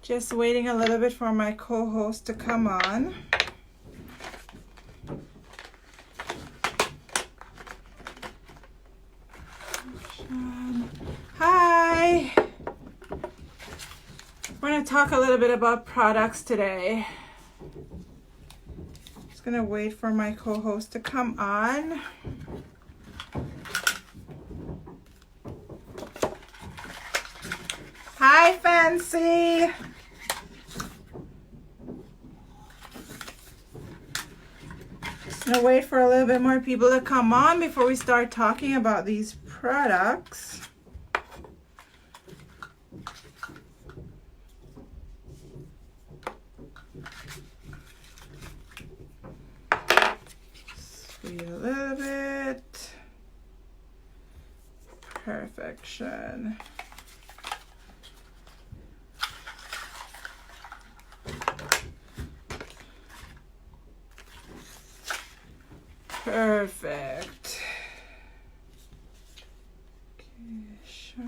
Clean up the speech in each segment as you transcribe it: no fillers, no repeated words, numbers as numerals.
Just waiting a little bit for my co-host to come on. Hi. We're going to talk a little bit about products today. Just going to wait for my co-host to come on. Hi, Fancy. Just gonna wait for a little bit more people to come on before we start talking about these products. Sweet a little bit. Perfection. Perfect. Okay, sure.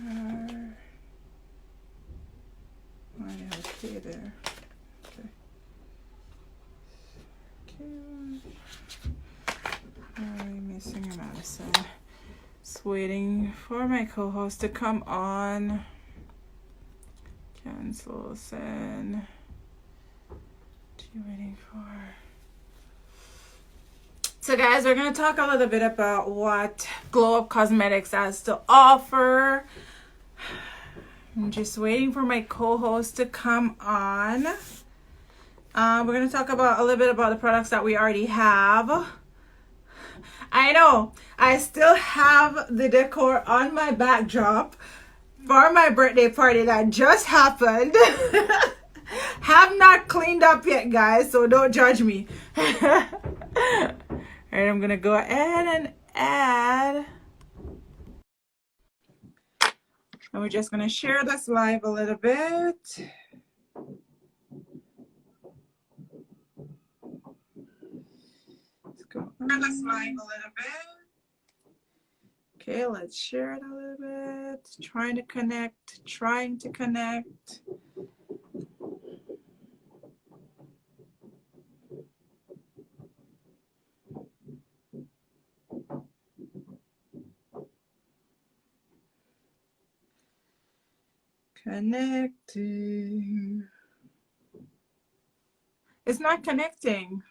Oh, yeah, okay there. Okay. I'm missing a Madison. Just waiting for my co-host to come on. Cancel, send. What are you waiting for? So guys, we're going to talk a little bit about what Glow Up Cosmetics has to offer. I'm just waiting for my co-host to come on. We're going to talk about a little bit about the products that we already have. I know, I still have the decor on my backdrop for my birthday party that just happened. Have not cleaned up yet, guys, so don't judge me. Alright, I'm gonna go ahead and add. And we're just gonna share this live a little bit. Let's go share this live a little bit. Okay, let's share it a little bit. Trying to connect. Connecting. It's not connecting.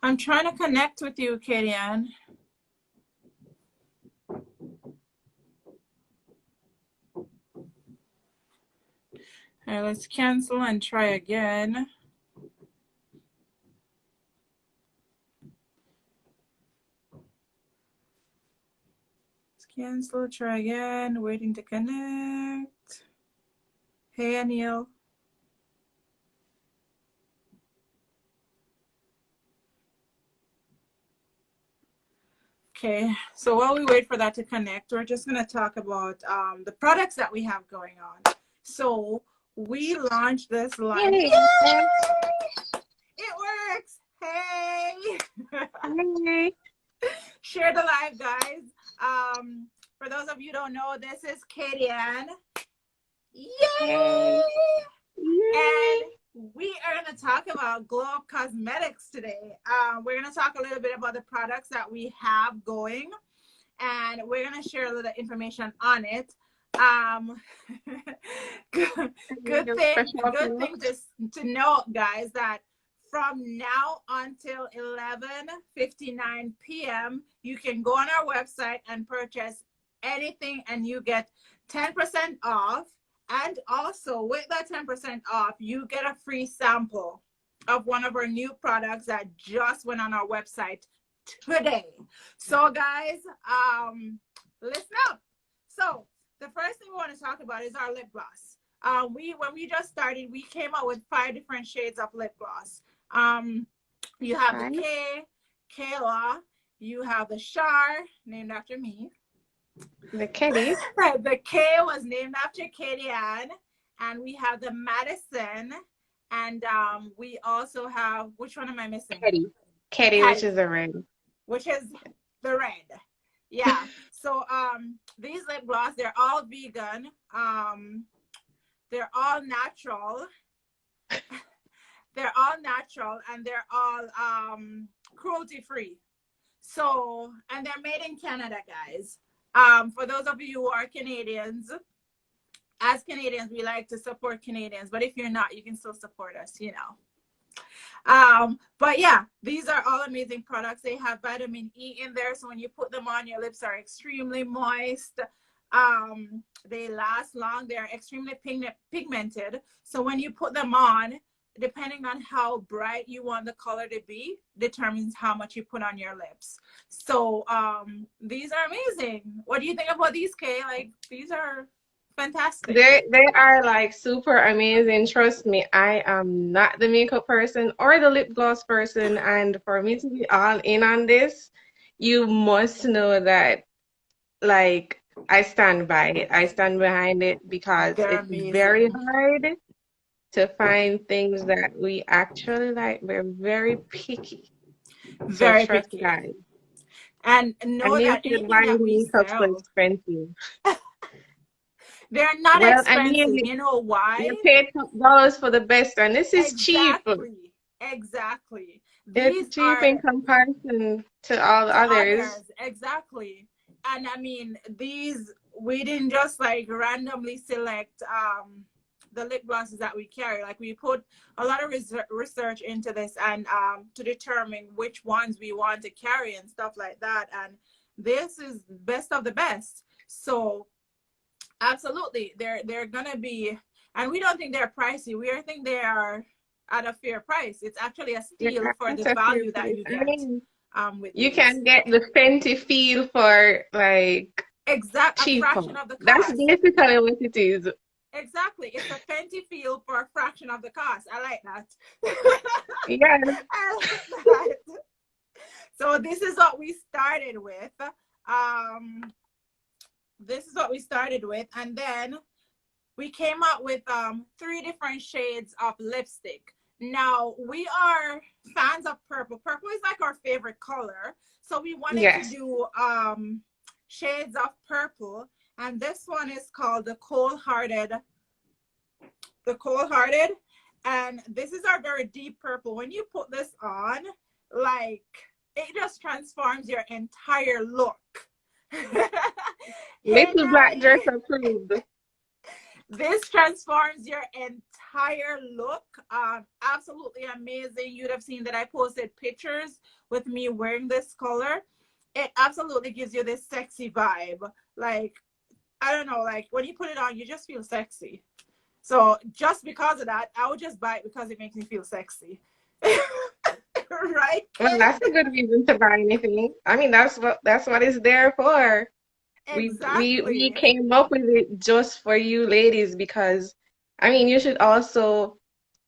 I'm trying to connect with you, Katie Ann. All right, let's cancel and try again. Cancel, try again, waiting to connect. Hey, Anil. Okay, so while we wait for that to connect, we're just going to talk about the products that we have going on. So we launched this line. Yay! It works. Hey. Hey. Share the live, guys. For those of you who don't know, this is Katie Ann. Yay! And we are going to talk about Glow Up Cosmetics today. We're going to talk a little bit about the products that we have going, and we're going to share a little information on it. Good thing to know, guys, that from now until 11:59 p.m., you can go on our website and purchase anything, and you get 10% off. And also, with that 10% off, you get a free sample of one of our new products that just went on our website today. So, guys, listen up. So, the first thing we want to talk about is our lip gloss. When we just started, we came out with 5 different shades of lip gloss. You have the Kayla, you have the Char, named after me. The Katie. The K was named after Katie Ann, and we have the Madison, and we also have, which one am I missing? Katie, which is the red. Which is the red. Yeah. So these lip gloss, they're all vegan. They're all natural. They're all natural and they're all cruelty free. So, and they're made in Canada, guys. For those of you who are Canadians, as Canadians, we like to support Canadians, but if you're not, you can still support us, you know. But yeah, these are all amazing products. They have vitamin E in there, so when you put them on, your lips are extremely moist. They last long. They're extremely pigmented, so when you put them on, depending on how bright you want the color to be, determines how much you put on your lips. So these are amazing. What do you think about these, Kay? Like, these are fantastic. They are like super amazing. Trust me, I am not the makeup person or the lip gloss person, and for me to be all in on this, you must know that like I stand by it. I stand behind it because They're it's very amazing. hard to find things that we actually like. We're very picky. So Very trust picky. guys. And And know you that said anything why that we makeup so sell, expensive? they're not Well, I expensive. mean, You know why? you paid $2 for the best, and this is cheap. Exactly. Exactly. It's These cheap in are comparison to all the to others. others. Exactly. And I mean, these, we didn't just like randomly select the lip glosses that we carry. Like, we put a lot of research into this, and to determine which ones we want to carry and stuff like that. And this is best of the best. So absolutely, they're gonna be, and we don't think they're pricey. We think they are at a fair price. It's actually a Yeah, steal for that's the a fair value that price. you I get mean, with you these. can get the Fenty feel for like Exact, a cheaper. fraction of the That's cost. basically what it is. Exactly, it's a Fenty feel for a fraction of the cost. I like that. Yeah, I like that. So this is what we started with. This is what we started with, and then we came out with 3 different shades of lipstick. Now, we are fans of purple. Purple is like our favorite color. So we wanted to yes. do shades of purple. And this one is called the Cold Hearted. The Cold Hearted. And this is our very deep purple. When you put this on, like, it just transforms your entire look. Hey, Little black Nelly. dress approved. This transforms your entire look. Absolutely amazing. You'd have seen that I posted pictures with me wearing this color. It absolutely gives you this sexy vibe. Like, I don't know, like when you put it on, you just feel sexy. So just because of that, I would just buy it because it makes me feel sexy. Right? Well, that's a good reason to buy anything. I mean, that's what it's there for. We Exactly. came up with it just for you ladies because I mean you should also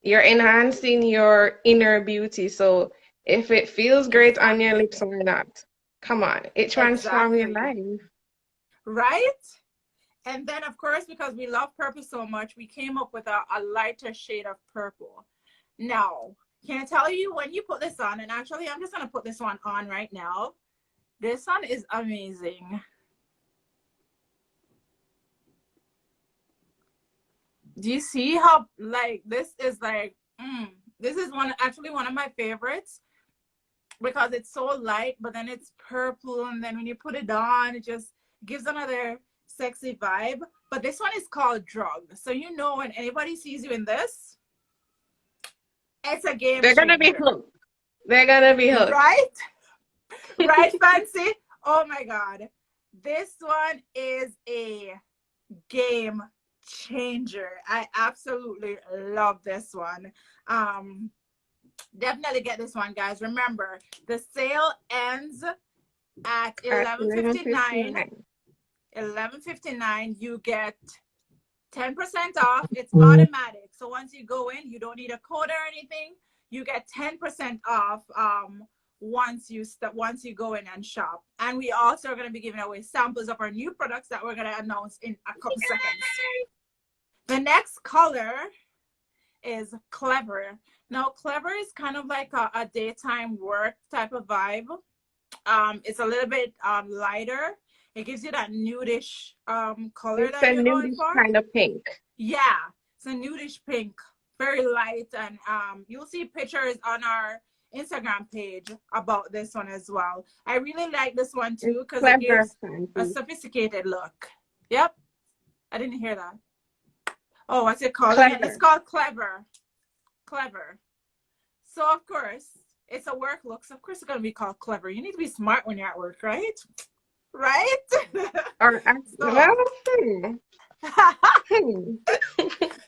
you're enhancing your inner beauty. So if it feels great on your Exactly. lips or not, come on, it transforms your Exactly. life. Right? And then, of course, because we love purple so much, we came up with a lighter shade of purple. Now, can I tell you, when you put this on, and actually, I'm just going to put this one on right now. This one is amazing. Do you see how, like, this is like, this is actually one of my favorites because it's so light, but then it's purple. And then when you put it on, it just gives another sexy vibe. But this one is called Drug. So you know when anybody sees you in this, it's a game They're gonna be changer. hooked. They're gonna be hooked. Right? Right, Fancy? Oh my God. This one is a game changer. I absolutely love this one. Definitely get this one, guys. Remember, the sale ends at At 11:59. 11:59. 11:59, you get 10% off. It's automatic. So once you go in, you don't need a code or anything. You get 10% off once you go in and shop. And we also are going to be giving away samples of our new products that we're going to announce in a couple seconds. The next color is Clever. Now, Clever is kind of like a daytime work type of vibe. It's a little bit lighter. It gives you that nudish color It's that a you're going nudish for. kind of pink. Yeah, it's a nudish pink, very light, and you'll see pictures on our Instagram page about this one as well. I really like this one too It's because it clever, gives a fancy. sophisticated look. Yep, I didn't hear that. Oh, what's it called again? It's Clever. called Clever. Clever. So of course, it's a work look. So of course it's gonna be called Clever. You need to be smart when you're at work, right? Right? Or So well, hmm.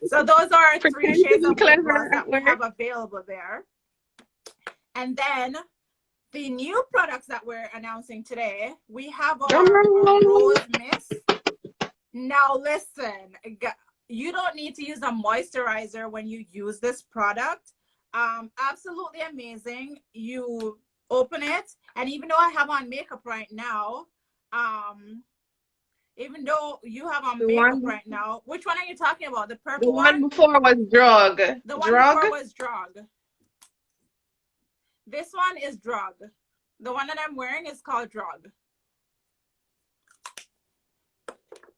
so those are 3 Pretend to shades be of lip gloss clever at that we work. have available there. And then the new products that we're announcing today, we have our Rose Mist. Now listen, you don't need to use a moisturizer when you use this product. Absolutely amazing. You open it, and even though I have on makeup right now, even though you have on makeup right now, which one are you talking about? The The purple one one? before was drug. The one Drug? before was drug. This one is drug. The one that I'm wearing is called drug.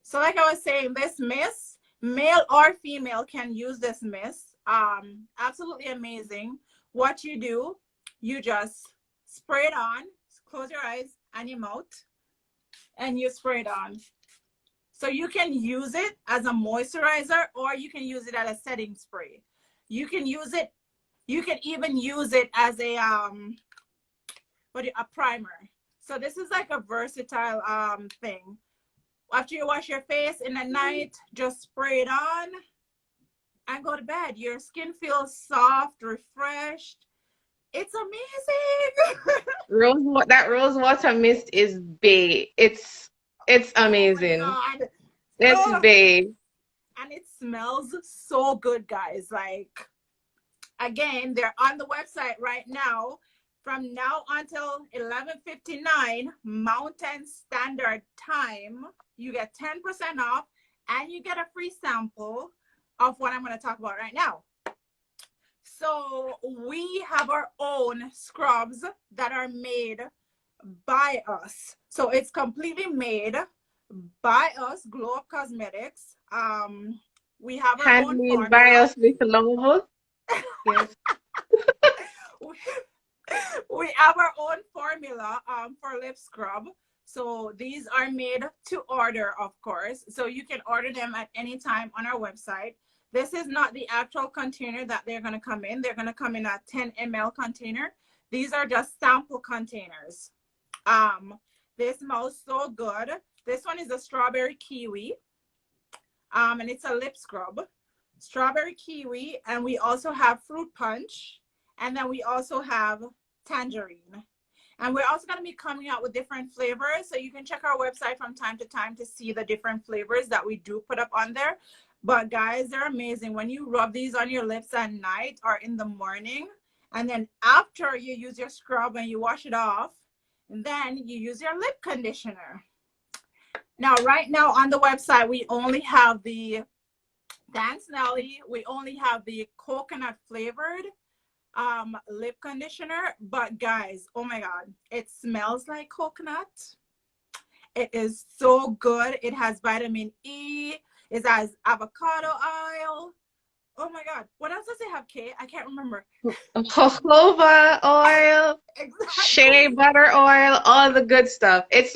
So like I was saying, this mist, male or female can use this mist. Absolutely amazing. What you do, you just spray it on, close your eyes and your mouth, and you spray it on. So you can use it as a moisturizer, or you can use it as a setting spray. You can use it, you can even use it as a primer. So this is like a versatile thing. After you wash your face in the night, just spray it on and go to bed. Your skin feels soft, refreshed. It's amazing. That rose water mist is bae. It's amazing. Oh my God. It's bae. And it smells so good, guys. Like, again, they're on the website right now. From now until 11:59 Mountain Standard Time, you get 10% off, and you get a free sample of what I'm going to talk about right now. So we have our own scrubs that are made by us. So it's completely made by us, Glowup Cosmetics. We have our own formula. By us with love. Yes. We have our own formula for lip scrub. So these are made to order, of course. So you can order them at any time on our website. This is not the actual container that they're going to come in. They're going to come in a 10 ml container. These are just sample containers. They smell so good. This one is a strawberry kiwi. And it's a lip scrub. Strawberry kiwi. And we also have fruit punch. And then we also have tangerine. And we're also going to be coming out with different flavors. So you can check our website from time to time to see the different flavors that we do put up on there. But guys, they're amazing. When you rub these on your lips at night or in the morning, and then after you use your scrub and you wash it off, and then you use your lip conditioner. Now, right now on the website, we only have the Dance Nelly. We only have the coconut flavored lip conditioner. But guys, oh my God, it smells like coconut. It is so good. It has vitamin E. It has avocado oil. Oh my God, what else does it have, Kate? I can't remember. Jojoba oil, Exactly. shea butter oil, all the good stuff. It's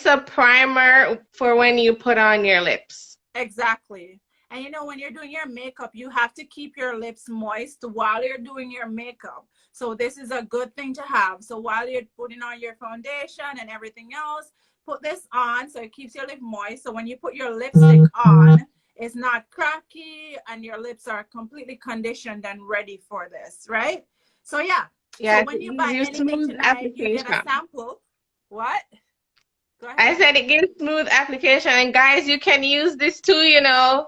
a primer for when you put on your lips. Exactly. And you know, when you're doing your makeup, you have to keep your lips moist while you're doing your makeup. So this is a good thing to have. So while you're putting on your foundation and everything else, put this on so it keeps your lip moist. So when you put your lipstick on, it's not cracky and your lips are completely conditioned and ready for this, right? So yeah. Yeah, so when you buy anything tonight, you get a sample. What? Go ahead. I said it gives smooth application. And guys, you can use this too, you know.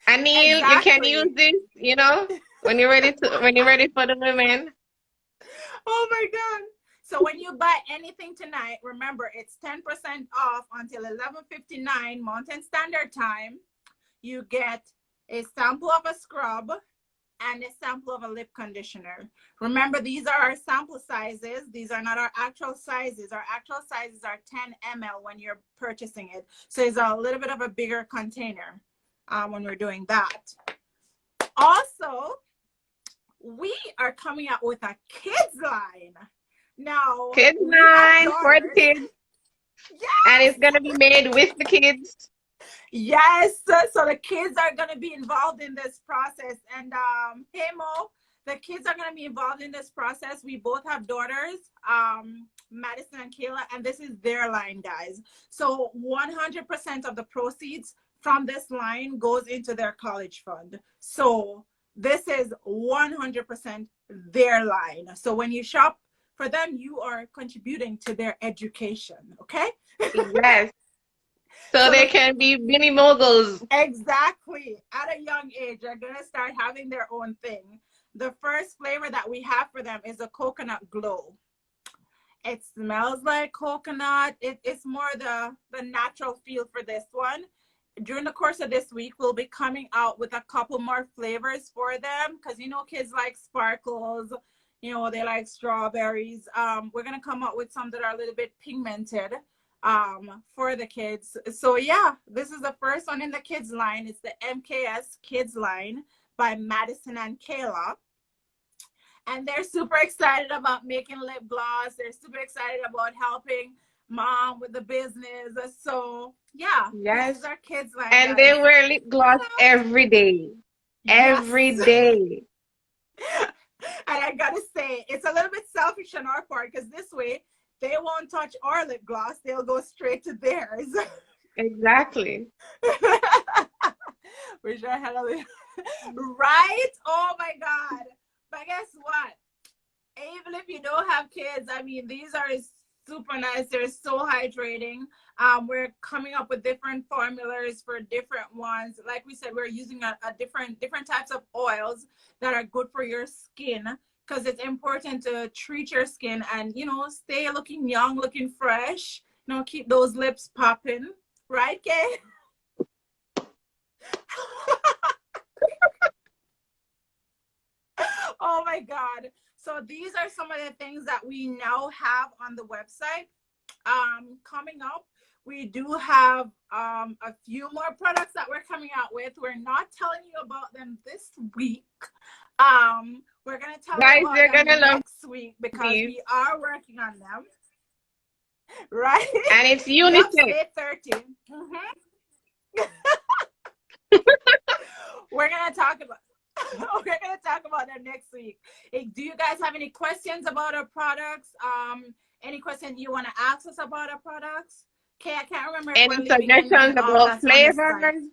Anil, exactly. You can use this, you know, when you're ready for the women. Oh my God. So when you buy anything tonight, remember it's 10% off until 11:59 Mountain Standard Time. You get a sample of a scrub, and a sample of a lip conditioner. Remember, these are our sample sizes. These are not our actual sizes. Our actual sizes are 10 ml when you're purchasing it. So it's a little bit of a bigger container when we're doing that. Also, we are coming out with a kids line. Now, Kids we have line for the daughters. kids. Yes! And it's going to be made with the kids. Yes, so the kids are going to be involved in this process. And hey Mo, the kids are going to be involved in this process. We both have daughters, Madison and Kayla, and this is their line, guys. So 100% of the proceeds from this line goes into their college fund. So this is 100% their line. So when you shop for them, you are contributing to their education, okay? Yes. So they can be mini moguls. Exactly. At a young age, they're going to start having their own thing. The first flavor that we have for them is a coconut glow. It smells like coconut. It's more the natural feel for this one. During the course of this week, we'll be coming out with a couple more flavors for them because, you know, kids like sparkles. You know, they like strawberries. We're going to come out with some that are a little bit pigmented for the kids. So yeah, this is the first one in the kids line. It's the MKS kids line by Madison and Kayla. And they're super excited about making lip gloss. They're super excited about helping mom with the business. So yeah, yes. This is our kids line. And guys. they wear lip gloss every day. Yes. Every day. And I gotta say, it's a little bit selfish on our part because this way they won't touch our lip gloss. They'll go straight to theirs. Exactly. Wish I had a little... Right? Oh my God. But guess what? Even if you don't have kids, I mean, these are super nice. They're so hydrating. We're coming up with different formulas for different ones. Like we said, we're using a different types of oils that are good for your skin because it's important to treat your skin and, you know, stay looking young, looking fresh, you know, keep those lips popping. Right, Kay? Oh my God. So these are some of the things that we now have on the website. Coming up, we do have a few more products that we're coming out with. We're not telling you about them this week. We're gonna tell you about them next week because we are working on them. Right? And it's unisex. Yep, 30. We're gonna talk about them next week. Do you guys have any questions about our products? Any questions you want to ask us about our products? Okay, I can't remember. Any suggestions about flavors?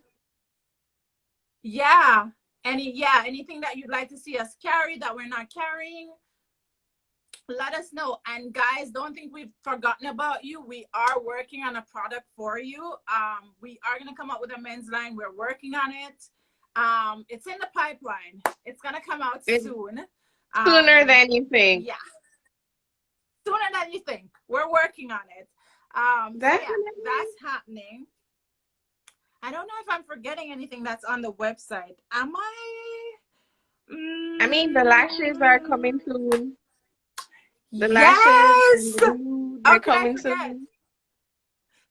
Yeah. Anything that you'd like to see us carry that we're not carrying? Let us know. And guys, don't think we've forgotten about you. We are working on a product for you. We are gonna come up with a men's line. We're working on it. It's in the pipeline. It's gonna come out soon. Sooner than you think. Yeah. Sooner than you think. We're working on it. So yeah, that's happening. I don't know if I'm forgetting anything that's on the website. Am I? I mean, the lashes are coming soon. The lashes. They're coming soon.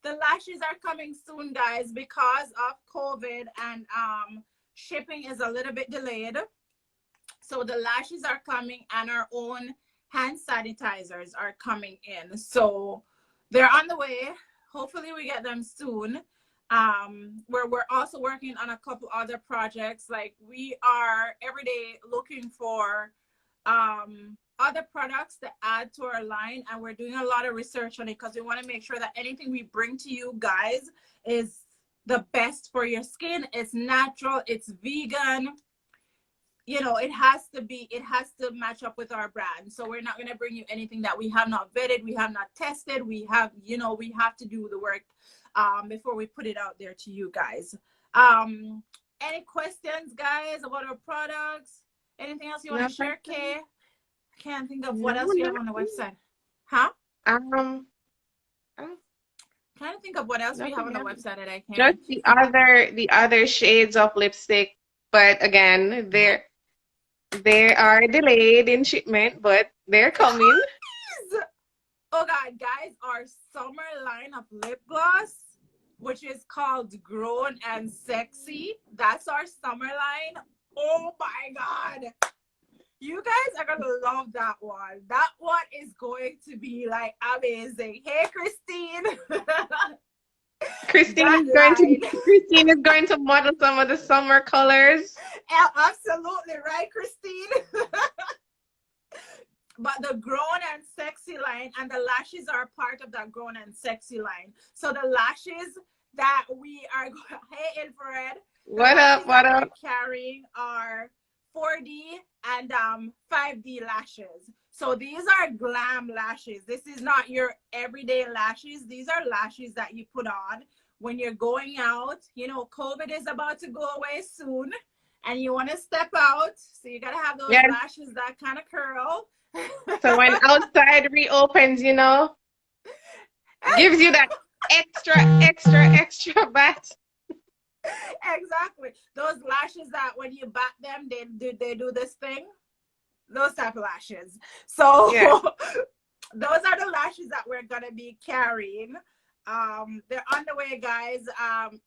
The lashes are coming soon, guys, because of COVID and shipping is a little bit delayed. So the lashes are coming and our own hand sanitizers are coming in. So they're on the way. Hopefully we get them soon. We're also working on a couple other projects. Like we are every day looking for other products to add to our line, and we're doing a lot of research on it because we want to make sure that anything we bring to you guys is the best for your skin. It's natural, it's vegan, you know, it has to match up with our brand. So we're not going to bring you anything that we have not vetted, we have not tested. We have to do the work before we put it out there to you guys. Any questions, guys, about our products? Anything else you want to share, Kay? I can't think of what else we have on the website. Huh? I'm trying to think of what else we have on the website that I can't. Just the other shades of lipstick, but again, they're They are delayed in shipment, but they're coming. Oh God, guys, our summer line of lip gloss, which is called Grown and Sexy. That's our summer line. Oh my God. You guys are gonna love that one. That one is going to be like amazing. Hey Christine. Christine That is going to line. Christine is going to model some of the summer colors. Absolutely right, Christine. But the Grown and Sexy line and the lashes are part of that Grown and Sexy line. So the lashes that we are, hey Infrared, the What lashes up? What that we're up? carrying are 4D and 5D lashes. So these are glam lashes. This is not your everyday lashes. These are lashes that you put on when you're going out. You know, COVID is about to go away soon and you want to step out. So you got to have those Yes. lashes that kind of curl. So when outside reopens, you know, gives you that extra bat. Exactly. Those lashes that when you bat them, they do this thing. Those type of lashes. So Yeah. those are the lashes that we're gonna be carrying. They're on the way, guys.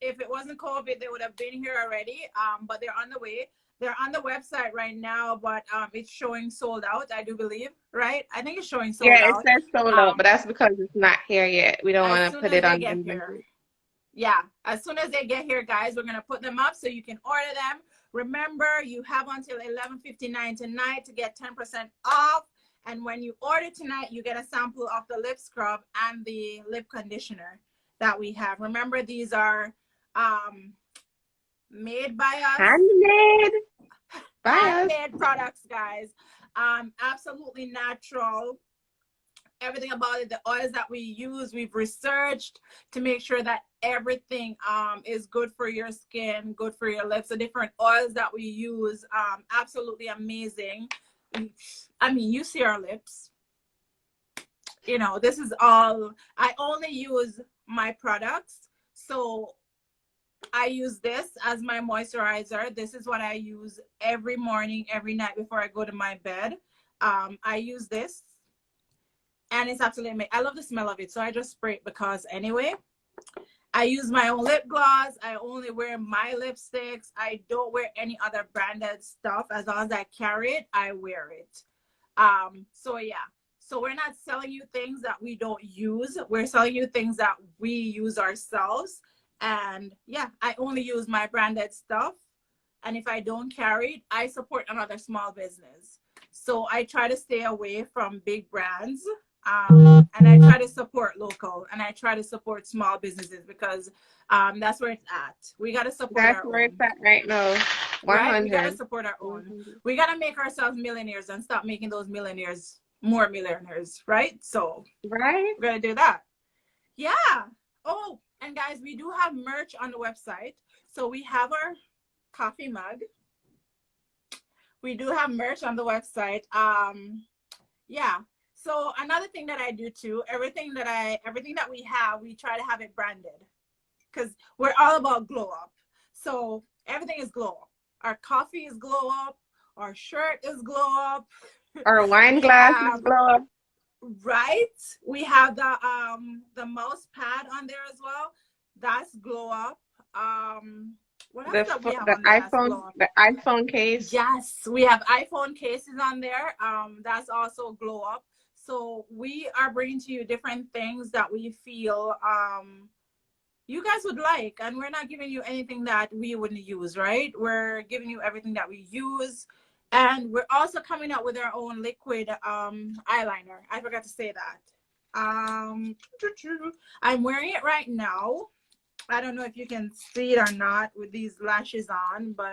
If it wasn't COVID, they would have been here already. But they're on the way. They're on the website right now, but it's showing sold out, I do believe, right? I think it's showing sold Yeah, it out. says sold out, but that's because it's not here yet. We don't As want to soon put as it they on get here. Yeah, as soon as they get here, guys, we're gonna put them up so you can order them. Remember, you have until 11:59 tonight to get 10% off. And when you order tonight, you get a sample of the lip scrub and the lip conditioner that we have. Remember, these are made by us. Handmade by us. Handmade products, guys. Absolutely natural. Everything about it, the oils that we use, we've researched to make sure that everything is good for your skin, good for your lips. The different oils that we use, absolutely amazing. I mean, you see our lips. You know, this is all, I only use my products. So I use this as my moisturizer. This is what I use every morning, every night before I go to my bed. I use this. And it's absolutely amazing. I love the smell of it, so I just spray it because anyway. I use my own lip gloss. I only wear my lipsticks. I don't wear any other branded stuff. As long as I carry it, I wear it. So yeah. So we're not selling you things that we don't use. We're selling you things that we use ourselves. And yeah, I only use my branded stuff. And if I don't carry it, I support another small business. So I try to stay away from big brands. And I try to support local and I try to support small businesses because that's where it's at. We got to support That's our where own. it's at right now. 100. Right? We got to support our own. 100. We got to make ourselves millionaires and stop making those millionaires more millionaires, right? So right, we're going to do that. Yeah. Oh, and guys, we do have merch on the website. So we have our coffee mug. We do have merch on the website. Yeah. So another thing that I do too, everything that we have, we try to have it branded because we're all about glow up. So everything is glow up. Our coffee is glow up. Our shirt is glow up. our wine glass is glow up. Right. We have the mouse pad on there as well. That's glow up. What else that we have on there? The iPhone case. Yes, we have iPhone cases on there. That's also glow up. So we are bringing to you different things that we feel you guys would like, and we're not giving you anything that we wouldn't use, right? We're giving you everything that we use, and we're also coming out with our own liquid eyeliner. I forgot to say that. I'm wearing it right now. I don't know if you can see it or not with these lashes on, but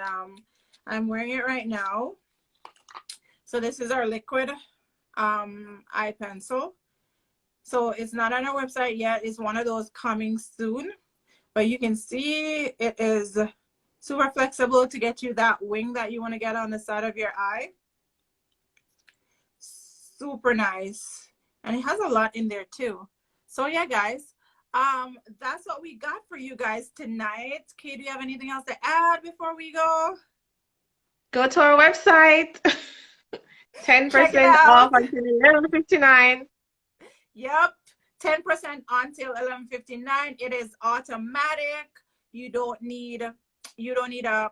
I'm wearing it right now. So this is our liquid eye pencil. So it's not on our website yet. It's one of those coming soon, but you can see it is super flexible to get you that wing that you want to get on the side of your eye. Super nice. And it has a lot in there too. So yeah, guys, that's what we got for you guys tonight. Kate, do you have anything else to add before we go? Go to our website. Check it 10% out. off until 11:59. Yep, 10% until 11:59. It is automatic. You don't need a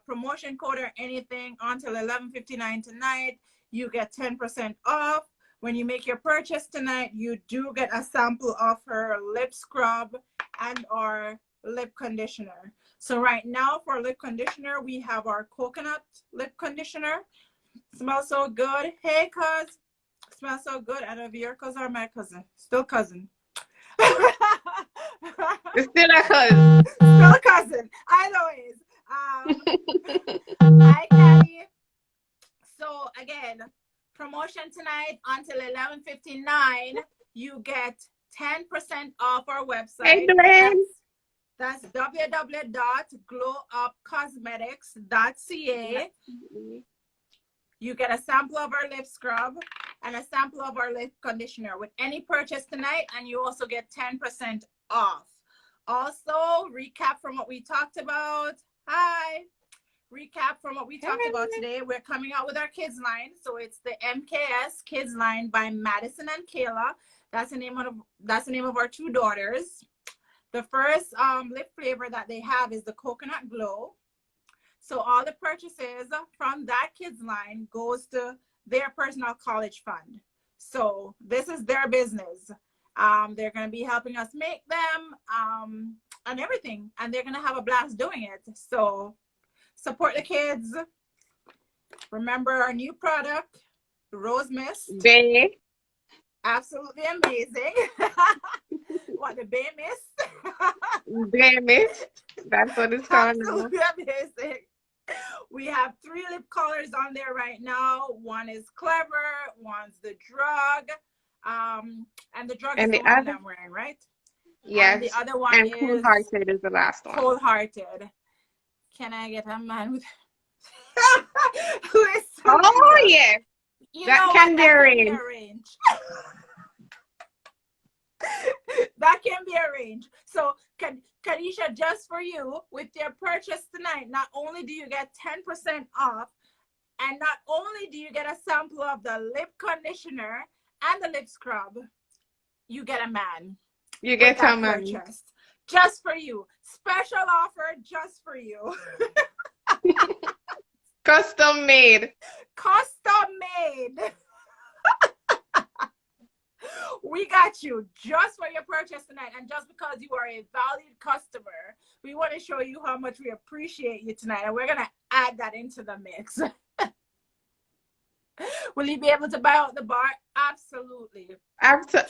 promotion code or anything until 11:59 tonight. You get 10% off. When you make your purchase tonight, you do get a sample of her lip scrub and our lip conditioner. So right now for lip conditioner, we have our coconut lip conditioner. Smells so good. Hey, cuz. Smells so good. I don't know if you're cousin or my cousin. Still cousin. It's still a cuz. Still cousin. Always. Hi, Caddy. So again, promotion tonight until 11:59. You get 10% off our website. Hey, Dwayne. That's www.glowupcosmetics.ca. You get a sample of our lip scrub and a sample of our lip conditioner with any purchase tonight, and you also get 10% off. Also, recap from what we talked about. Hi. Recap from what we talked about today. We're coming out with our kids line. So it's the MKS Kids line by Madison and Kayla. That's the name of our two daughters. The first lip flavor that they have is the Coconut Glow. So all the purchases from that kids line goes to their personal college fund. So this is their business. They're going to be helping us make them and everything. And they're going to have a blast doing it. So support the kids. Remember our new product, Rose Mist. Bay. Absolutely amazing. What, the Bay Mist? Bay Mist. That's what it's called now. Absolutely amazing. We have 3 lip colors on there right now. One is Clever, one's the Drug, and the Drug And is the the one other? I'm wearing, right? Yes. And the other one And is Cool Hearted is the last one. Cold Hearted. Can I get a man with who is so Oh, good? yeah. You That know can what? be arranged. That can be arranged. So, Kadisha, just for you, with your purchase tonight, not only do you get 10% off, and not only do you get a sample of the lip conditioner and the lip scrub, you get a man. You get a man. Purchase. Just for you. Special offer just for you. Custom made. Custom made. We got you just for your purchase tonight. And just because you are a valued customer, we want to show you how much we appreciate you tonight. And we're going to add that into the mix. Will you be able to buy out the bar? Absolutely.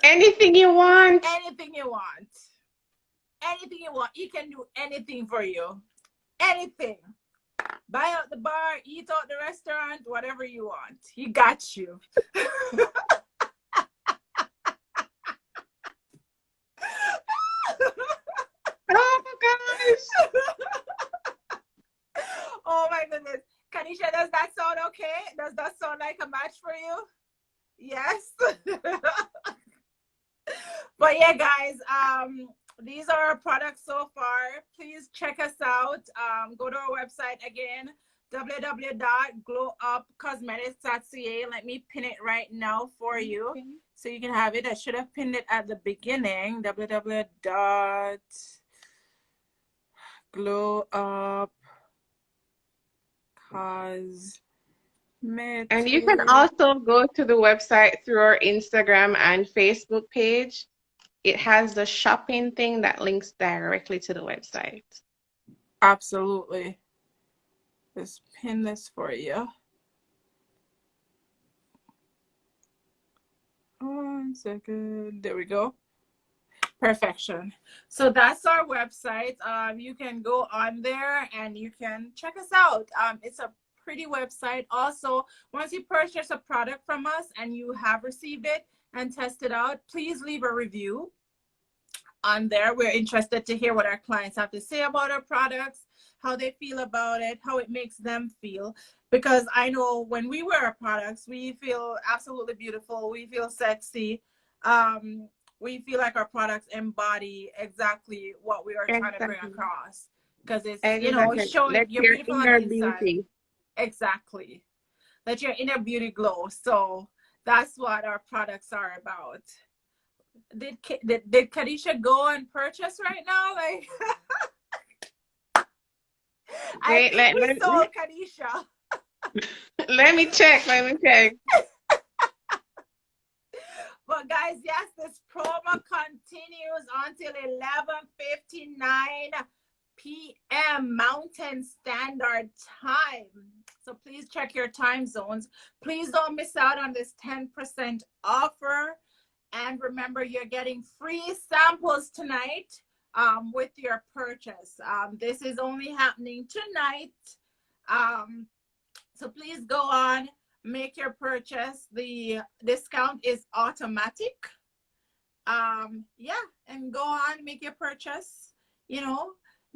Anything you want. Anything you want. Anything you want. He can do anything for you. Anything. Buy out the bar, eat out the restaurant, whatever you want. He got you. Oh my gosh. Oh my goodness. Kanisha, does that sound okay? Does that sound like a match for you? Yes. But yeah, guys, these are our products so far. Please check us out. Go to our website again, www.glowupcosmetics.ca. Let me pin it right now for you so you can have it. I should have pinned it at the beginning. www.glowupcosmetics. And you can also go to the website through our Instagram and Facebook page. It has the shopping thing that links directly to the website. Absolutely. Just pin this for you. 1 second. There we go. Perfection. So that's our website. You can go on there and you can check us out. It's a pretty website. Also, once you purchase a product from us and you have received it and tested out, please leave a review on there. We're interested to hear what our clients have to say about our products, how they feel about it, how it makes them feel. Because I know when we wear our products, we feel absolutely beautiful. We feel sexy. We feel like our products embody exactly what we are trying to bring across. Because it's, you know, showing you're beautiful on the inside. Beauty. Exactly. Let your inner beauty glow. So that's what our products are about. Did Kadisha go and purchase right now? Like, I Wait, think we sold Kadisha. let me check. Let me check. But guys, yes, this promo continues until 11:59 p.m. Mountain Standard Time. So please check your time zones. Please don't miss out on this 10% offer. And remember, you're getting free samples tonight with your purchase. This is only happening tonight. So please go on, make your purchase. The discount is automatic. Yeah, and go on, make your purchase. You know,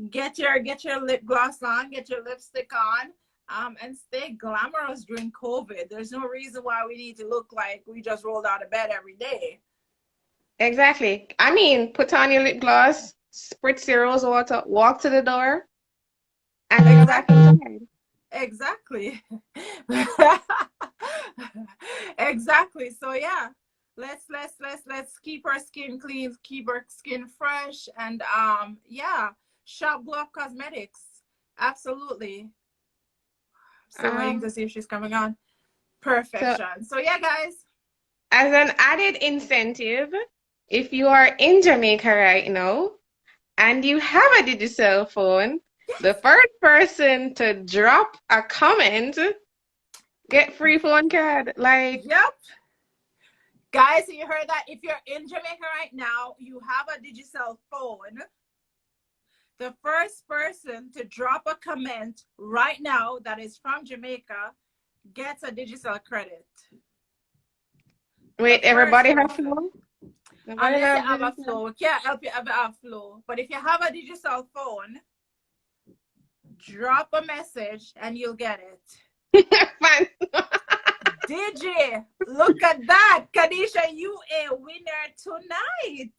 get your lip gloss on, get your lipstick on. And stay glamorous during COVID. There's no reason why we need to look like we just rolled out of bed every day. Exactly. I mean, put on your lip gloss, spritz your rose water, walk to the door, and you're back inside. Exactly. Exactly. So yeah, let's keep our skin clean, keep our skin fresh, and yeah, shop Glowup Cosmetics. Absolutely. Still waiting to see if she's coming on. Perfection. So yeah, guys. As an added incentive, if you are in Jamaica right now and you have a digital phone, the first person to drop a comment get free phone card. Like, yep. Guys, you heard that? If you're in Jamaica right now, you have a digital phone. The first person to drop a comment right now that is from Jamaica gets a digital credit. wait, everybody have flow? Unless you have a flow, we can't help you have a flow. But if you have a digital phone, drop a message and you'll get it. Digi, look at that. Kadisha, you a winner tonight.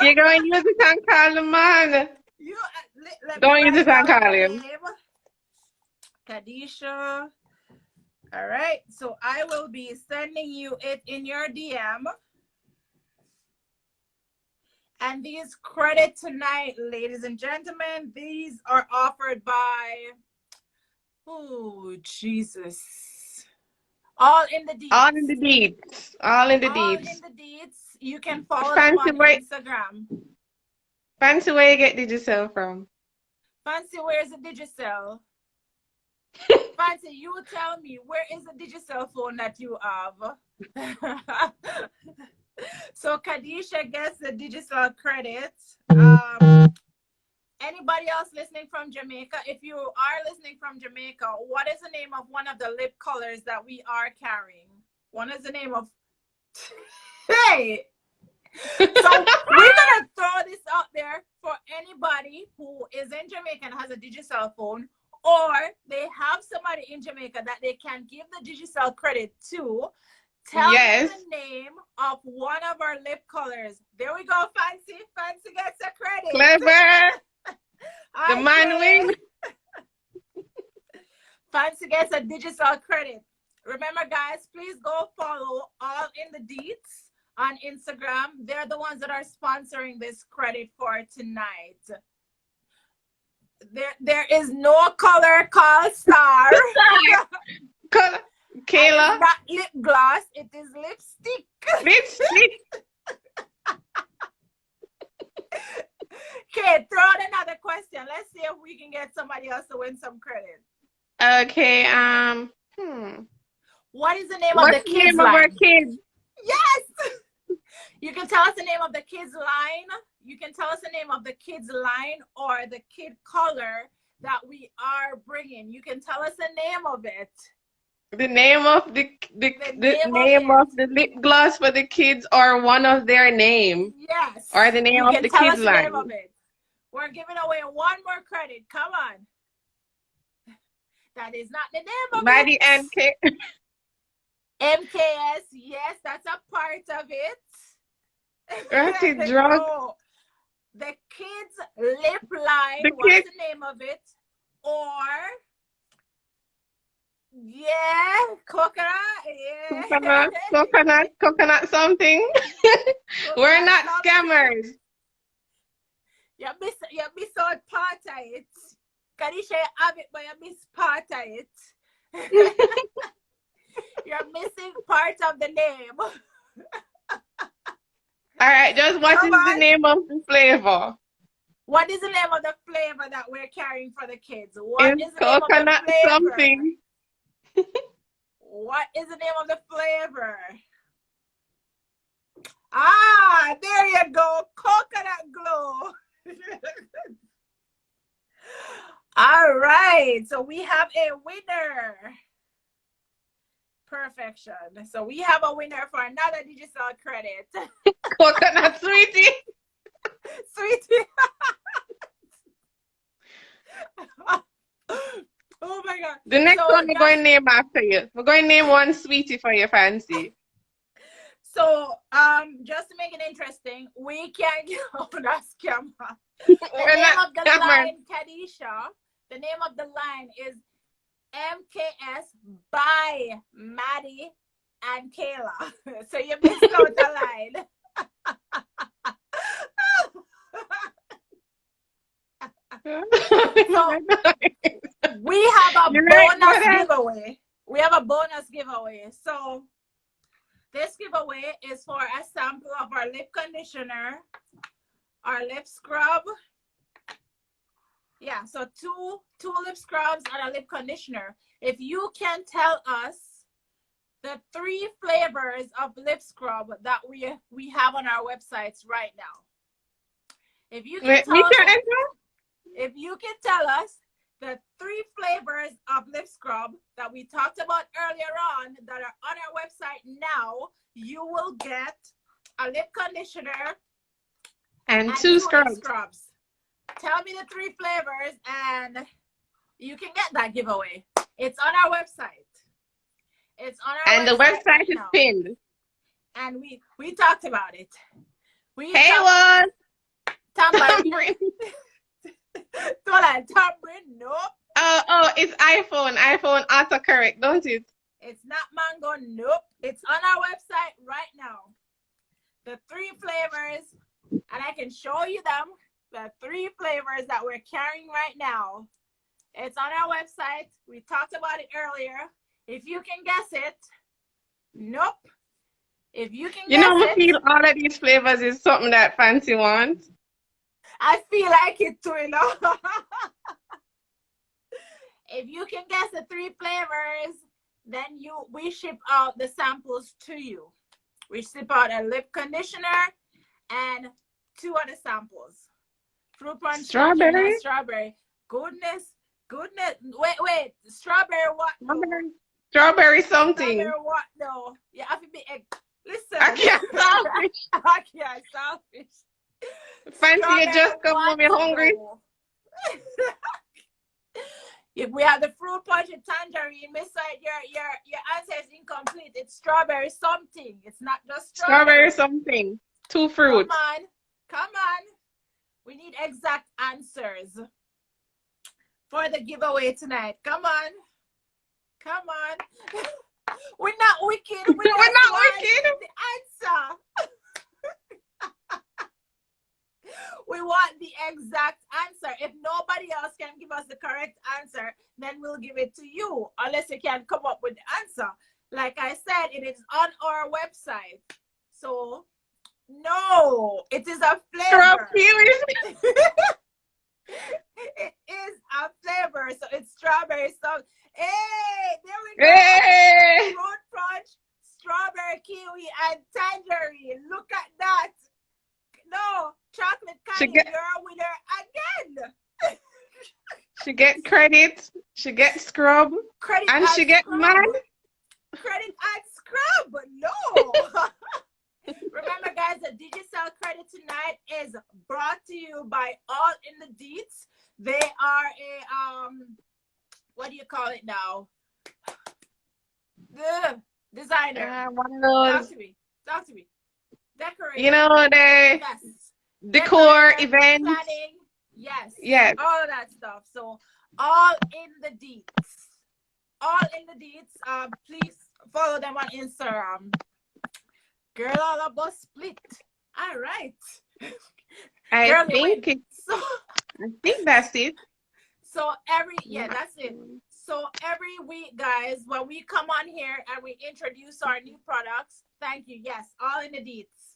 You're going to use it and call the man. Don't use it and call him. Kadisha. All right. So I will be sending you it in your DM. And these credit tonight, ladies and gentlemen, these are offered by, oh, Jesus. All in the deeds. All in the deeds. All in the deeds. All in the deeds. You can follow them on Instagram. Fancy where you get Digicel from? Fancy, where's the Digicel? Fancy, you tell me, where is the Digicel phone that you have? So Kadisha gets the Digicel credit. Anybody else listening from Jamaica? If you are listening from Jamaica, what is the name of one of the lip colors that we are carrying? What is the name of? Hey! So we're gonna throw this out there for anybody who is in Jamaica and has a Digicel phone, or they have somebody in Jamaica that they can give the Digicel credit to. Tell me the name of one of our lip colors. There we go, Fancy. Fancy gets a credit. Clever. The man win. Fancy gets a Digicel credit. Remember, guys, please go follow All in the Deets on Instagram. They're the ones that are sponsoring this credit for tonight. There is no color called star. Color. Kayla. It's not lip gloss, it is lipstick. Lipstick. Okay, throw out another question. Let's see if we can get somebody else to win some credit. Okay, What is the name of the kids' line? What's the name of our kids? Yes! You can tell us the name of the kids' line. You can tell us the name of the kids' line or the kid color that we are bringing. You can tell us the name of it. The name of the name of the lip gloss for the kids or one of their name. Yes. Or the name of the kids' line. Name of it. We're giving away one more credit. Come on. That is not the name of By it. the MK. MKS, yes, that's a part of it. Drunk. The kids' lip line, what's the name of it? Or Yeah, coconut. Yeah. Coconut something. We're Coconut not something. scammers. You miss out part of it. Can you say you have it, but you miss part of it? You're missing part of the name. All right, just what Come is the on. name of the flavor? What is the name of the flavor that we're carrying for the kids? What It's is the name of the coconut flavor? something. What is the name of the flavor? Ah, there you go. Coconut glow. All right. So we have a winner. Perfection. So we have a winner for another digital credit. Coconut sweetie. Sweetie. Oh my God. The next So one we're going to name after you. We're going to name one sweetie for your fancy. So, just to make it interesting, we can get on that scammer. The We're name not of the scammers. line, Kadisha, the name of the line is MKS by Maddie and Kayla. So you missed out the line. So we have a bonus giveaway. We have a bonus giveaway. So this giveaway is for a sample of our lip conditioner, our lip scrub. Yeah, so two lip scrubs and a lip conditioner. If you can tell us the 3 flavors of lip scrub that we have on our websites right now. If you can tell us the 3 flavors of lip scrub that we talked about earlier on that are on our website now, you will get a lip conditioner and 2 scrubs. Lip scrubs. Tell me the 3 flavors and you can get that giveaway. It's on our website. It's on our and website. The website is now. pinned. And we talked about it. Hey, what? Tambourine. Tambourine, nope. Oh, it's iPhone autocorrect, don't it? It's not mango, nope. It's on our website right now. The 3 flavors, and I can show you them. The 3 flavors that we're carrying right now. It's on our website. We talked about it earlier. If you can guess it, nope. If you can guess it. I feel all of these flavors is something that Fancy wants. I feel like it too, you know. If you can guess the 3 flavors, then we ship out the samples to you. We ship out a lip conditioner and 2 other samples. Fruit punch, strawberry, strawberry. Goodness. Wait. Strawberry what? Strawberry something. Strawberry what? No. You have to be. Listen. I can't selfish. I can't selfish. Fancy, you just come home, you're hungry. If we have the fruit punch and tangerine, beside your answer is incomplete. It's strawberry something. It's not just strawberry something. 2 fruits. Come on. We need exact answers for the giveaway tonight. Come on. We're not wicked. We're not wicked. The answer. We want the exact answer. If nobody else can give us the correct answer, then we'll give it to you, unless you can come up with the answer. Like I said, it is on our website. So, no, it is a flavor. It is a flavor. So, it's strawberry. So, hey, there we go. Hey. Fruit punch, strawberry, kiwi, and tangerine. Look at that. No, chocolate candy, you're a winner again. She get credit, she get scrub, and she get mad. Credit and scrub, no. Remember, guys, the digital credit tonight is brought to you by All in the Deets. They are a what do you call it now? The designer. One of those. Talk to me. Decorating. The decor events. Planning. Yes. All of that stuff. So, All in the Deets. all in the deets. Please follow them on Instagram. Girl, all about split. All right. I Girl, you think win. it, I think that's it. So that's it. So every week, guys, when we come on here and we introduce our new products, thank you. Yes, all in the deets.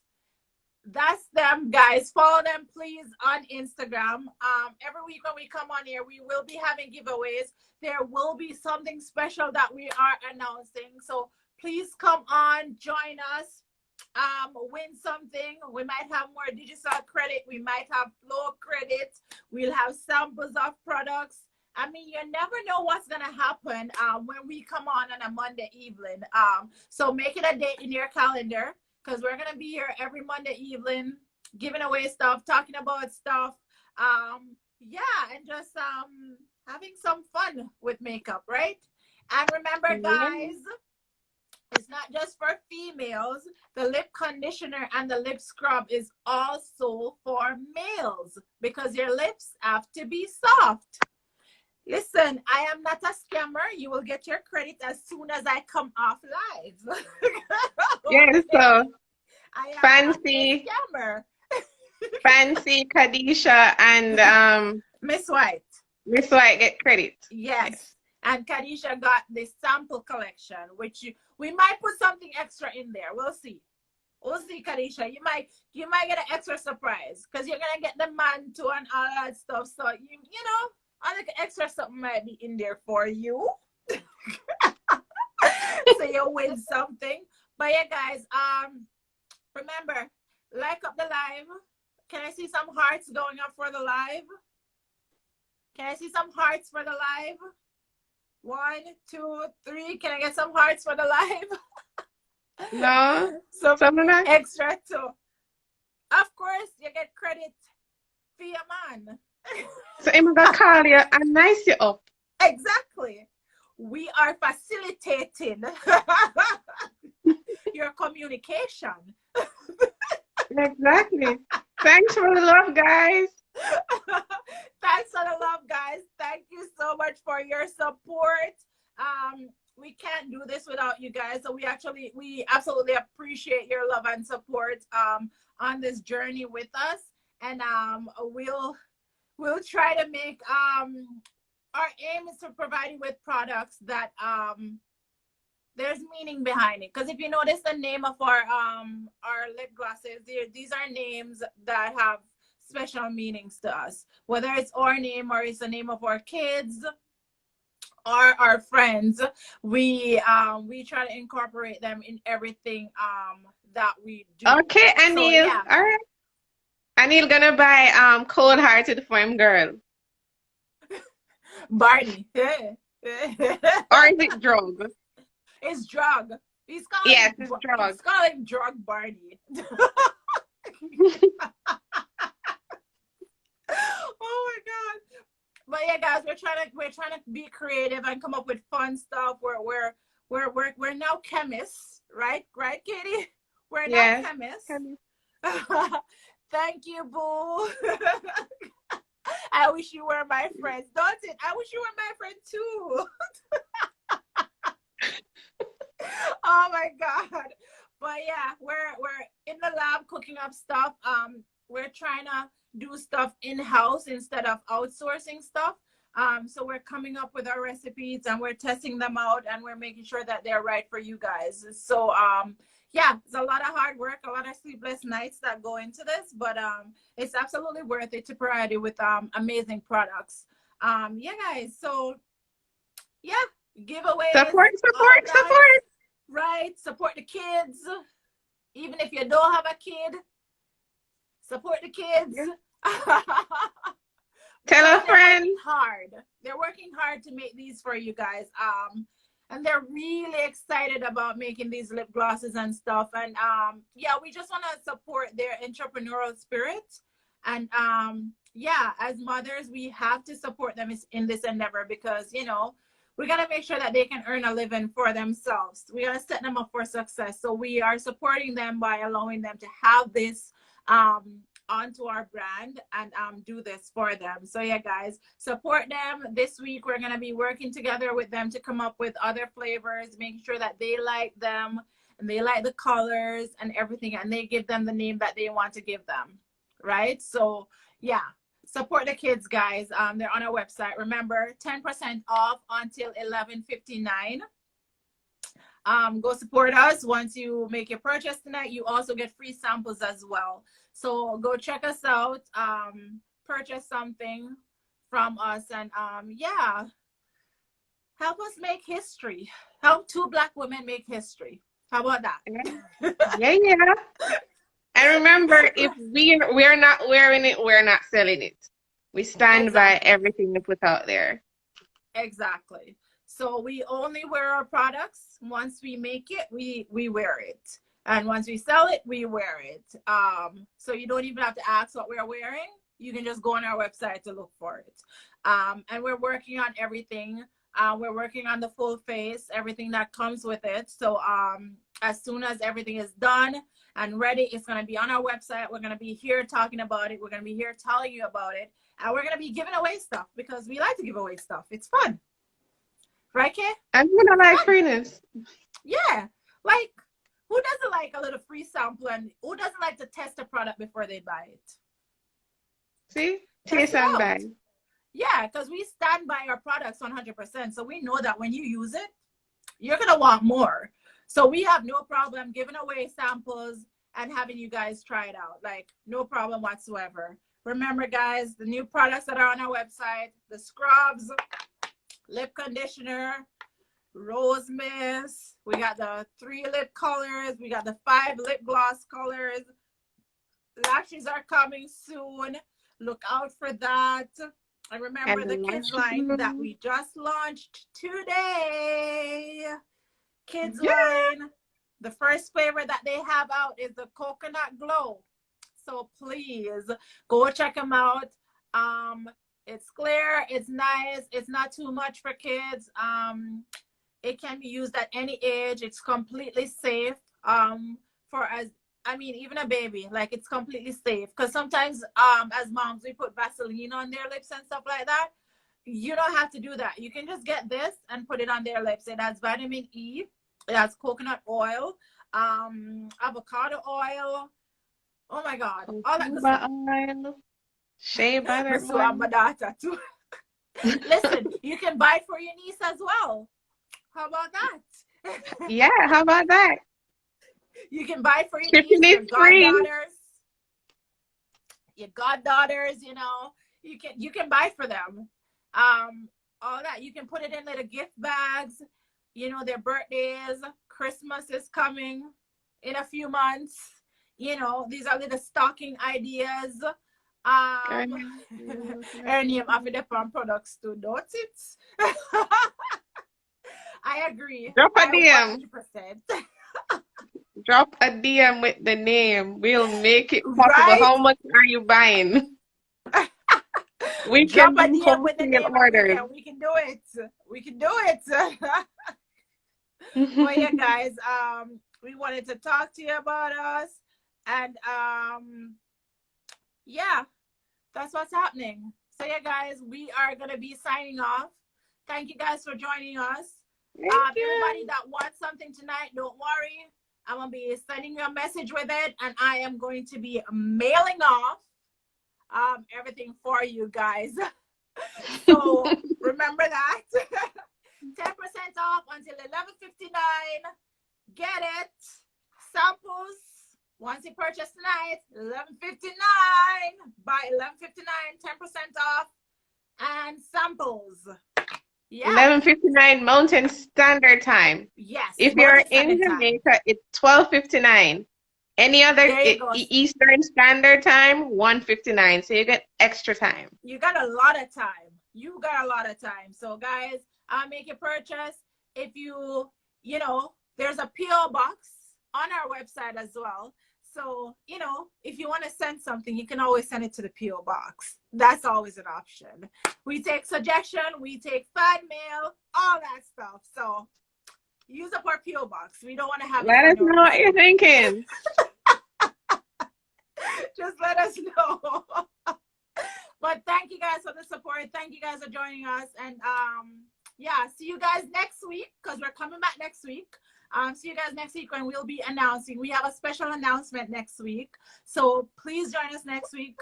That's them, guys. Follow them, please, on Instagram. Every week when we come on here, we will be having giveaways. There will be something special that we are announcing. So please come on, join us, win something. We might have more digital credit. We might have flow credit. We'll have samples of products. I mean, you never know what's gonna happen when we come on a Monday evening. So make it a date in your calendar, because we're gonna be here every Monday evening, giving away stuff, talking about stuff. Yeah, and just having some fun with makeup, right? And remember, guys, it's not just for females. The lip conditioner and the lip scrub is also for males, because your lips have to be soft. Listen, I am not a scammer. You will get your credit as soon as I come off live. Yeah, so I am fancy, not a scammer. fancy Kadisha and Miss White. Miss White get credit. Yes. And Kadisha got the sample collection, which we might put something extra in there. We'll see. We'll see, Kadisha. You might get an extra surprise, because you're gonna get the mantle and all that stuff. So you know, I think extra something might be in there for you. So you win something. But yeah, guys, remember, like up the live. Can I see some hearts going up for the live? Can I see some hearts for the live? 1, 2, 3. Can I get some hearts for the live? No, Something like extra too. Of course, you get credit for your man. so I'm gonna call you and nice you up. Exactly. We are facilitating your communication. Exactly. Thanks for the love, guys. Thanks for the love, guys. Thank you so much for your support. We can't do this without you guys. So we absolutely appreciate your love and support on this journey with us. And we'll try to make our aim is to provide you with products that there's meaning behind it. Because if you notice the name of our lip glosses, these are names that have special meanings to us, whether it's our name or it's the name of our kids or our friends. We try to incorporate them in everything that we do. Okay, Anil. So, yeah. All right. Anil gonna buy cold hearted for him girl. Barney. Or is it drug? It's drug. He's calling it's drug. He's calling drug Barney. Oh my god. But yeah, guys, we're trying to be creative and come up with fun stuff. We're now chemists, right? Right, Katie? We're now chemists. Thank you, boo. I wish you were my friend. Don't it? I wish you were my friend too. Oh my god. But yeah, we're in the lab cooking up stuff. We're trying to do stuff in-house instead of outsourcing stuff. So we're coming up with our recipes and we're testing them out and we're making sure that they're right for you guys. So yeah, it's a lot of hard work, a lot of sleepless nights that go into this, but it's absolutely worth it to provide you with amazing products. Yeah, guys. So yeah, giveaways. Support. Right. Support the kids. Even if you don't have a kid, support the kids. Yeah. Tell a friend. They're working hard to make these for you guys. And they're really excited about making these lip glosses and stuff. And yeah, we just want to support their entrepreneurial spirit. And yeah, as mothers, we have to support them in this endeavor because, you know, we got to make sure that they can earn a living for themselves. We got to set them up for success. So we are supporting them by allowing them to have this onto our brand and do this for them. So yeah, guys, support them. This week we're gonna be working together with them to come up with other flavors, making sure that they like them and they like the colors and everything, and they give them the name that they want to give them, right? So yeah, support the kids, guys. They're on our website. Remember, 10% off until 11:59. Go support us. Once you make your purchase tonight, you also get free samples as well. So go check us out, purchase something from us, and yeah, help us make history. Help two Black women make history. How about that? Yeah, yeah. And remember, if we're not wearing it, we're not selling it. We stand by everything we put out there. Exactly. So we only wear our products. Once we make it, we wear it. And once we sell it, we wear it. So you don't even have to ask what we're wearing. You can just go on our website to look for it. And we're working on everything. We're working on the full face, everything that comes with it. So as soon as everything is done and ready, it's going to be on our website. We're going to be here talking about it. We're going to be here telling you about it. And we're going to be giving away stuff because we like to give away stuff. It's fun. Right, Kay? And who don't like freeness? Yeah. Like, who doesn't like a little free sample, and who doesn't like to test a product before they buy it? See? Taste and buy. Yeah, because we stand by our products 100%. So we know that when you use it, you're going to want more. So we have no problem giving away samples and having you guys try it out. Like, no problem whatsoever. Remember, guys, the new products that are on our website, the scrubs, lip conditioner, rose mist, we got the 3 lip colors, we got the 5 lip gloss colors. Lashes are coming soon. Look out for that. And remember the kids line that we just launched today. Kids line. The first flavor that they have out is the coconut glow. So please go check them out. It's clear, it's nice, it's not too much for kids. It can be used at any age. It's completely safe for even a baby. Like, it's completely safe, because sometimes as moms we put Vaseline on their lips and stuff like that. You don't have to do that. You can just get this and put it on their lips. It has vitamin E, it has coconut oil, avocado oil. Oh my god, all that good stuff. Oil. Shea butter. Too. Listen, you can buy it for your niece as well. How about that? Yeah, how about that? You can buy it for your niece, your goddaughters, you know. You can buy for them. All that. You can put it in little gift bags, you know, their birthdays, Christmas is coming in a few months. You know, these are little stocking ideas. Ernie, I'm the products too, don't it? I agree. Drop a DM. 100%. Drop a DM with the name. We'll make it possible. Right? How much are you buying? We Drop can a DM with the name. Orders. We can do it. We can do it. Well, yeah, guys. We wanted to talk to you about us, and yeah, that's what's happening. So yeah, guys, we are gonna be signing off. Thank you guys for joining us. Everybody that wants something tonight, don't worry. I'm gonna be sending you a message with it, and I am going to be mailing off everything for you guys. So remember that. 10% off until 11:59. Get it. Samples. Once you purchase tonight, 11:59. By 11:59, 10% off. And samples. Yeah. 11:59 Mountain Standard Time. Yes. If you're in Jamaica, it's 12:59. Any other Eastern Standard Time, 1:59. So you get extra time. You got a lot of time. You got a lot of time. So guys, make your purchase. If you know, there's a PO box on our website as well. So, you know, if you want to send something, you can always send it to the PO box. That's always an option. We take suggestion, we take fan mail, all that stuff. So use up our PO box. We don't want to have. Let us know what you're thinking. Just let us know. But thank you guys for the support. Thank you guys for joining us. And yeah, see you guys next week, because we're coming back next week. See you guys next week when we'll be announcing. We have a special announcement next week. So please join us next week,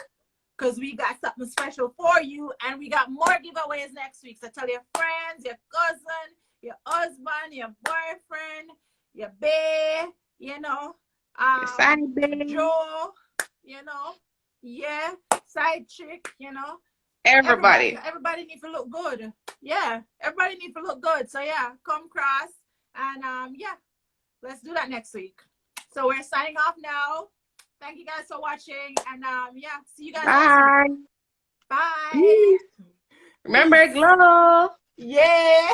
because we got something special for you. And we got more giveaways next week. So tell your friends, your cousin, your husband, your boyfriend, your bae, you know, Joe, you know, yeah, side chick, you know. Everybody. Everybody needs to look good. Yeah, everybody needs to look good. So yeah, come cross. And yeah, let's do that next week. So we're signing off now. Thank you guys for watching. And yeah, see you guys next week. Bye. Remember, glow. Yeah.